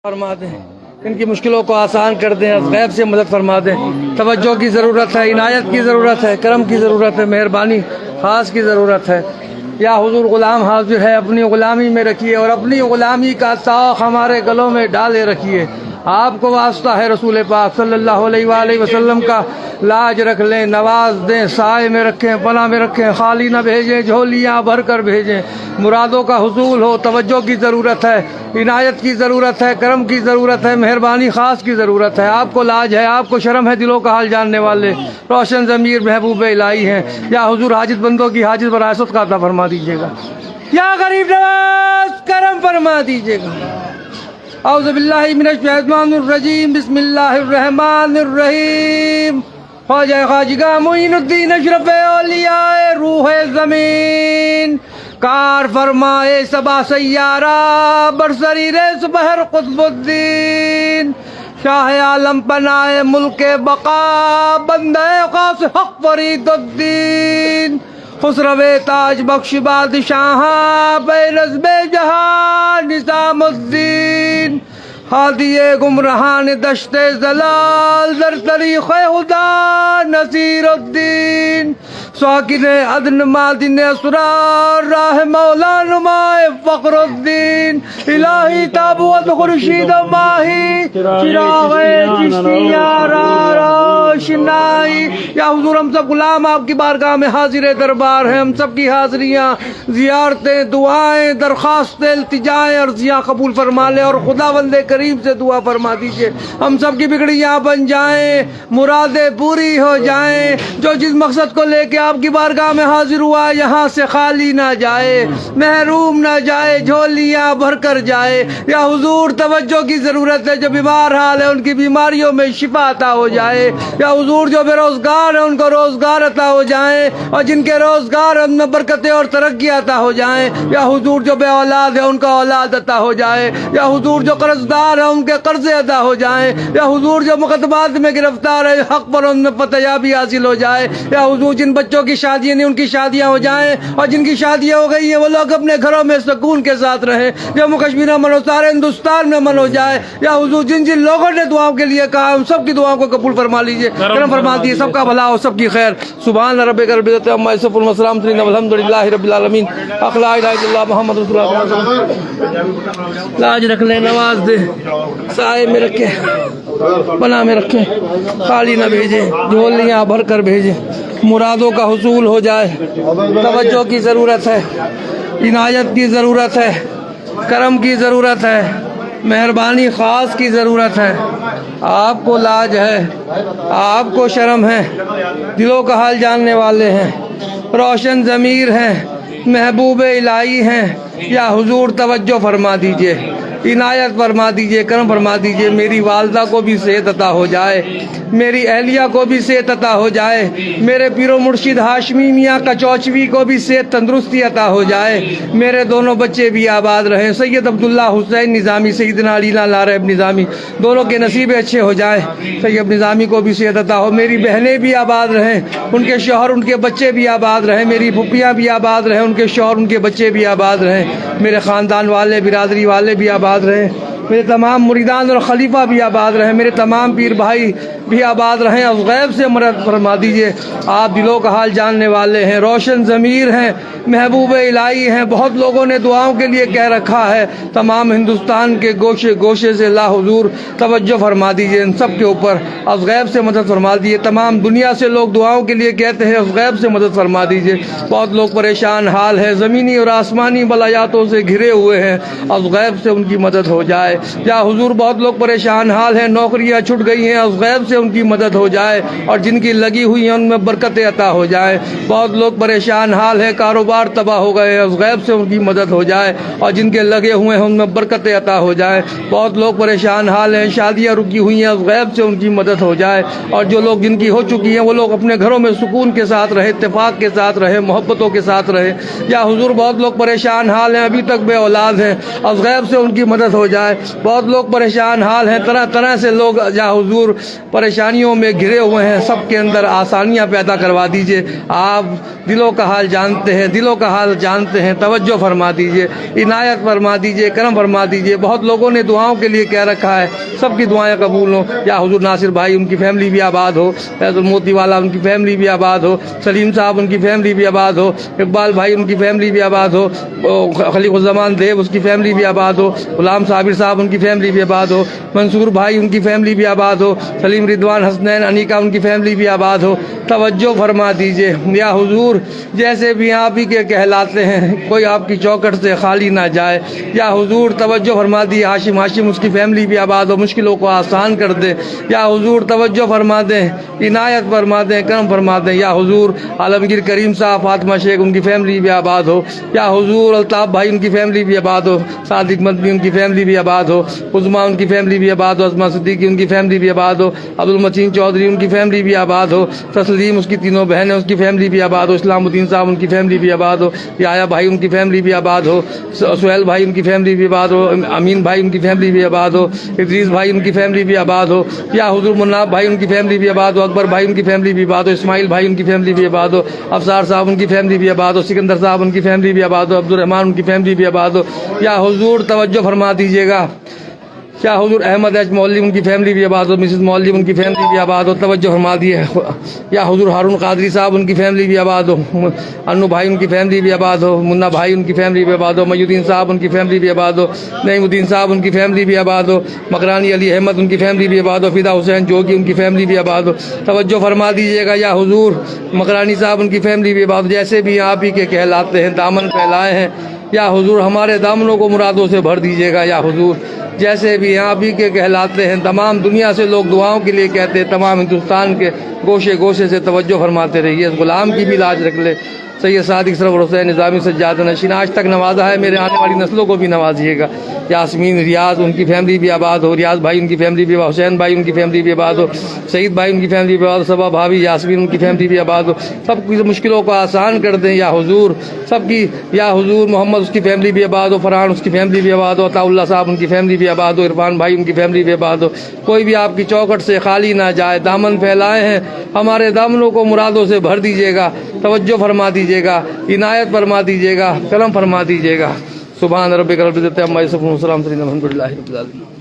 فرما دیں، ان کی مشکلوں کو آسان کر دیں، از غیب سے مدد فرما دیں۔ توجہ کی ضرورت ہے، عنایت کی ضرورت ہے، کرم کی ضرورت ہے، مہربانی خاص کی ضرورت ہے۔ یا حضور غلام حاضر ہے، اپنی غلامی میں رکھیے اور اپنی غلامی کا طاق ہمارے گلوں میں ڈالے رکھیے۔ آپ کو واسطہ ہے رسول پاک صلی اللہ علیہ وآلہ وسلم کا، لاج رکھ لیں، نواز دیں، سائے میں رکھیں، پناہ میں رکھیں، خالی نہ بھیجیں، جھولیاں بھر کر بھیجیں۔ مرادوں کا حصول ہو، توجہ کی ضرورت ہے، عنایت کی ضرورت ہے، کرم کی ضرورت ہے، مہربانی خاص کی ضرورت ہے۔ آپ کو لاج ہے، آپ کو شرم ہے، دلوں کا حال جاننے والے روشن ضمیر محبوب الہی ہیں۔ یا حضور حاجت بندوں کی حاجت پر آیت کا عطا فرما دیجیے گا، یا غریب نواز کرم فرما دیجیے گا۔ اعوذ باللہ من الشیطان الرجیم، بسم اللہ الرحمن الرحیم۔ خواجہ خواجگاہ معین الدین اشرف اولیاء روح زمین، کار فرمائے سبا سیارہ برسریر سپہر قطب الدین، شاہ عالم پناہ ملک بقا بندہ خاص حق فرید الدین، خسرو تاج بخش بادشاہ بے نظم جہاں نظام الدین، ہادی گمراہان دشت زلال در طریق خدا نصیر الدین، ساکن عدن مادن اسرار راہ مولا نمائے فخر الدین، الہی تابوت خورشید و ماہی چراغ چشتیاں را روشنائی۔ یا حضور ہم سب غلام آپ کی بارگاہ میں حاضر دربار ہیں، ہم سب کی حاضریاں، زیارتیں، دعائیں، درخواستیں، التجائیں، عرضیاں قبول فرما لیں اور خداوند کریم سے دعا فرما دیجئے ہم سب کی بگڑیاں بن جائیں، مرادیں پوری ہو جائیں۔ جو جس مقصد کو لے کے آپ کی بارگاہ میں حاضر ہوا ہے یہاں سے خالی نہ جائے، محروم نہ جائے، جھولیاں بھر کر جائے۔ یا حضور توجہ کی ضرورت ہے، جو بیمار حال ہے ان کی بیماریوں میں شفا عطا ہو جائے۔ یا حضور جو بے روزگار ہیں ان کو روزگار عطا ہو جائیں، اور جن کے روزگار ان میں برکتیں اور ترقی عطا ہو جائیں۔ یا حضور جو بے اولاد ہے ان کا اولاد عطا ہو جائے۔ یا حضور جو قرضدار ہیں ان کے قرضے ادا ہو جائیں۔ یا حضور جو مقدمات میں گرفتار ہے حق پر ان میں فتحیابی حاصل ہو جائے۔ یا حضور جن بچوں کی شادیاں نہیں ان کی شادیاں ہو جائیں، اور جن کی شادیاں ہو گئی ہیں وہ لوگ اپنے گھروں میں سکون کے ساتھ رہیں۔ جموں کشمیر امن ہو، سارے ہندوستان میں امن ہو جائے۔ یا حضور جن جن لوگوں نے دعاؤں کے لیے کہا ان سب کی دعاؤں کو قبول فرما لیجیے، کرم فرما دیجیے، سب کا بھلا ہو، سب کی خیر۔ سبحان ربک رب العزت عما یصفون وسلام والحمد للہ رب العالمین۔ لا الہ الا اللہ محمد رسول اللہ۔ لاج رکھ لیں، نواز دے، سائے میں رکھیں، پناہ میں رکھیں، خالی نہ بھیجیں، جھولیاں بھر کر بھیجیں، مرادوں کا حصول ہو جائے۔ توجہ کی ضرورت ہے، عنایت کی ضرورت ہے، کرم کی ضرورت ہے، مہربانی خاص کی ضرورت ہے۔ آپ کو لاج ہے، آپ کو شرم ہے، دلوں کا حال جاننے والے ہیں، روشن ضمیر ہیں، محبوب الہی ہیں۔ یا حضور توجہ فرما دیجئے، عنایت فرما دیجئے، کرم فرما دیجئے۔ میری والدہ کو بھی صحت عطا ہو جائے، میری اہلیہ کو بھی صحت عطا ہو جائے، میرے پیر و مرشد ہاشمی میاں کچوچوی کو بھی صحت تندرستی عطا ہو جائے، میرے دونوں بچے بھی آباد رہیں، سید عبداللہ حسین نظامی، سیدنا علی لارب نظامی، دونوں کے نصیب اچھے ہو جائیں، سید نظامی کو بھی صحت عطا ہو، میری بہنیں بھی آباد رہیں، ان کے شوہر ان کے بچے بھی آباد رہیں، میری پھپھیاں بھی آباد رہیں، ان کے شوہر ان کے بچے بھی آباد رہیں، میرے خاندان والے برادری والے بھی آباد رہیں، میرے تمام مریدان اور خلیفہ بھی آباد رہیں، میرے تمام پیر بھائی بھی آباد رہیں۔ از غیب سے مدد فرما دیجئے، آپ دلوں کا حال جاننے والے ہیں، روشن ضمیر ہیں، محبوب الہی ہیں۔ بہت لوگوں نے دعاؤں کے لیے کہہ رکھا ہے، تمام ہندوستان کے گوشے گوشے سے لا حضور توجہ فرما دیجئے ان سب کے اوپر، از غیب سے مدد فرما دیجئے۔ تمام دنیا سے لوگ دعاؤں کے لیے کہتے ہیں، از غیب سے مدد فرما دیجئے۔ بہت لوگ پریشان حال ہے، زمینی اور آسمانی بلایاتوں سے گھرے ہوئے ہیں، از غیب سے ان کی مدد ہو جائے۔ یا حضور بہت لوگ پریشان حال ہیں، نوکریاں چھٹ گئی ہیں، از غیب سے ان کی مدد ہو جائے، اور جن کی لگی ہوئی ہیں ان میں برکتیں عطا ہو جائیں۔ بہت لوگ پریشان حال ہیں، کاروبار تباہ ہو گئے، از غیب سے ان کی مدد ہو جائے، اور جن کے لگے ہوئے ہیں ان میں برکتیں عطا ہو جائیں۔ بہت لوگ پریشان حال ہیں، شادیاں رکی ہوئی ہیں، از غیب سے ان کی مدد ہو جائے، اور جو لوگ جن کی ہو چکی ہیں وہ لوگ اپنے گھروں میں سکون کے ساتھ رہے، اتفاق کے ساتھ رہے، محبتوں کے ساتھ رہے۔ یا حضور بہت لوگ پریشان حال ہیں، ابھی تک بے اولاد ہیں، از غیب سے ان کی مدد ہو جائے۔ بہت لوگ پریشان حال ہیں، طرح طرح سے لوگ یا حضور پریشانیوں میں گھرے ہوئے ہیں، سب کے اندر آسانیاں پیدا کروا دیجئے۔ آپ دلوں کا حال جانتے ہیں، دلوں کا حال جانتے ہیں، توجہ فرما دیجئے، عنایت فرما دیجئے، کرم فرما دیجئے۔ بہت لوگوں نے دعاؤں کے لیے کہہ رکھا ہے، سب کی دعائیں قبول ہوں۔ یا حضور ناصر بھائی ان کی فیملی بھی آباد ہو، فیض الموتی والا ان کی فیملی بھی آباد ہو، سلیم صاحب ان کی فیملی بھی آباد ہو، اقبال بھائی ان کی فیملی بھی آباد ہو، خلیق الزمان دیو اس کی فیملی بھی آباد ہو، غلام صابر صاحب ان کی فیملی بھی آباد ہو، منصور بھائی ان کی فیملی بھی آباد ہو، سلیم رضوان حسنین انیکا ان کی فیملی بھی آباد ہو۔ توجہ فرما دیجئے یا حضور، جیسے بھی آپ ہی کے کہلاتے ہیں، کوئی آپ کی چوکٹ سے خالی نہ جائے۔ یا حضور توجہ فرما دیے، ہاشم اس کی فیملی بھی آباد ہو، مشکلوں کو آسان کر دے۔ یا حضور توجہ فرما دیں، عنایت فرما دیں، کرم فرما دیں۔ یا حضور عالمگیر کریم صاحب، فاطمہ شیخ ان کی فیملی بھی آباد ہو۔ یا حضور الطاف بھائی ان کی فیملی بھی آباد ہو، صادق مدنی ان کی فیملی بھی آباد ہو، عظما ان کی فیملی بھی آباد ہو، عظما صدیقی ان کی فیملی بھی آباد ہو، عبدالمتین چودھری ان کی فیملی بھی آباد ہو، تسلیم اس کی تینوں بہنیں اس کی فیملی بھی آباد ہو، اسلام الدین صاحب ان کی فیملی بھی آباد ہو، یحییٰ بھائی ان کی فیملی بھی آباد ہو، سہیل بھائی ان کی فیملی بھی آباد ہو، امین بھائی ان کی فیملی بھی آباد ہو، ادریس بھائی ان کی فیملی بھی آباد ہو۔ یا حضور مناب بھائی ان کی فیملی بھی آباد ہو، اکبر بھائی ان کی فیملی بھی آباد ہو، اسماعیل بھائی ان کی فیملی بھی آباد ہو، افسار صاحب ان کی فیملی بھی آباد ہو، سکندر صاحب ان کی فیملی بھی آباد ہو، عبدالرحمان ان کی فیملی بھی آباد ہو۔ یا حضور توجہ فرما دیجیے گا، یا حضور احمد مولوی ان کی فیملی بھی آباد ہو، مسز مولوی ان کی فیملی بھی آباد ہو، توجہ فرما دیے۔ یا حضور ہارون قادری صاحب ان کی فیملی بھی آباد ہو، انو بھائی ان کی فیملی بھی آباد ہو، منا بھائی ان کی فیملی بھی آباد ہو، محی الدین صاحب ان کی فیملی بھی آباد ہو، نعیم الدین صاحب ان کی فیملی بھی آباد ہو، مکرانی علی احمد ان کی فیملی بھی آباد ہو، فدا حسین جوگی ان کی فیملی بھی آباد ہو۔ توجہ فرما دیجیے گا یا حضور مکرانی صاحب ان کی فیملی بھی آباد ہو۔ جیسے بھی آپ ہی کے کہلاتے ہیں، دامن پھیلائے ہیں یا حضور ہمارے دامنوں کو مرادوں سے بھر دیجیے گا یا حضور، جیسے بھی آپ ہی کے کہلاتے ہیں، تمام دنیا سے لوگ دعاؤں کے لیے کہتے ہیں، تمام ہندوستان کے گوشے گوشے سے توجہ فرماتے رہیے۔ اس غلام کی بھی لاج رکھ لے، سید صادق سرور حسین نظامی سجادہ نشین آج تک نوازا ہے، میرے آنے والی نسلوں کو بھی نوازیے گا۔ یاسمین ریاض ان کی فیملی بھی آباد ہو، ریاض بھائی ان کی فیملی بھی، حسین بھائی ان کی فیملی بھی آباد ہو، سعید بھائی ان کی فیملی بھی آباد ہو، صبا بھابھی یاسمین ان کی فیملی بھی آباد ہو۔ سب کی مشکلوں کو آسان کر دیں یا حضور، سب کی یا حضور محمد اس کی فیملی بھی آباد ہو، فرحان اس کی فیملی بھی آباد ہو، عطا اللہ صاحب ان کی فیملی بھی آباد ہو، عرفان بھائی ان کی فیملی بھی آباد ہو۔ کوئی بھی آپ کی چوکٹ سے خالی نہ جائے، دامن پھیلائے ہیں، ہمارے دامنوں کو مرادوں سے بھر دیجیے گا، توجہ فرما دیجیے گا، عنایت فرما دیجیے گا، کرم فرما دیجیے گا۔ سبحان ربک رب العزت عما یصفون، وسلام علی المرسلین، الحمد للہ رب العالمین۔